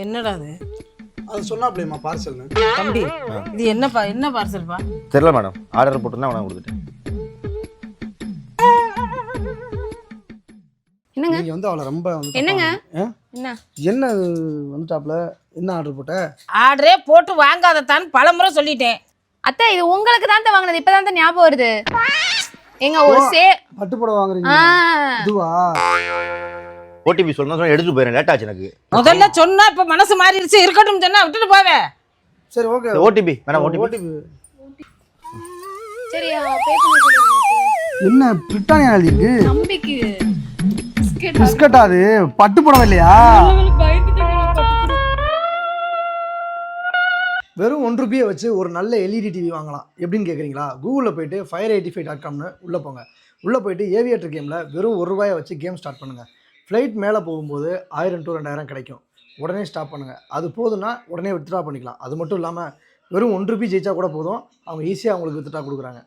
என்னடா அது? அது சொன்னாப்லையுமா பார்சல்னு. தம்பி இது என்னப்பா, என்ன பார்சல்ப்பா? தெரியல மேடம், ஆர்டர் போட்டுருந்தா உனக்கு கொடுத்துட்டேன். என்னங்க நீங்க வந்து அவளை ரொம்ப வந்து என்னங்க? தப்பா என்ன என்ன வந்துட்டாப்ல? என்ன ஆர்டர் போட்ட? ஆர்டரே போட்டு வாங்காதத்தான் பலமுறை சொல்லிட்டேன். அத்தை இது உங்களுக்கு தான் வாங்கினது, இப்பதான் தான் ஞாபகம் வருது. எங்க ஒரு பட்டு புடவை வாங்குறீங்க இதுவா? ஓடிபி சொன்னா எடுத்துட்டு போயிடுறேன், லேட் ஆச்சு எனக்கு. முதல்ல சொன்னா இப்ப மனசு மாறிடுச்சு, இருக்கட்டும் சொன்னா விட்டுட்டு போவே. சரி okay. OTP madam, OTP. OTP சரியா பே பண்ண சொல்லுங்க. என்ன பிரிட்டானியா எழுதிருக்கு? தம்பிக்கு பிஸ்கட். அது பட்டு புடவை இல்லையா? வெறும் ₹1 வச்சு ஒரு நல்ல எல்இடி டிவி வாங்கலாம். எப்படின்னு கேட்குறீங்களா? கூகுளில் போயிட்டு fire85.comனு உள்ளே போங்க. உள்ளே போயிட்டு ஏவியேட்டர் கேமில் வெறும் ₹1 வச்சு கேம் ஸ்டார்ட் பண்ணுங்கள். ஃப்ளைட் மேலே போகும்போது 1000 to 2000 கிடைக்கும். உடனே ஸ்டாப் பண்ணுங்கள். அது போதுன்னா உடனே வித்ட்ரா பண்ணிக்கலாம். அது மட்டும் இல்லாமல் வெறும் ₹1 ஜெயிச்சா கூட போதும், அவங்க ஈஸியாக அவங்களுக்கு வித்ட்ரா கொடுக்குறாங்க.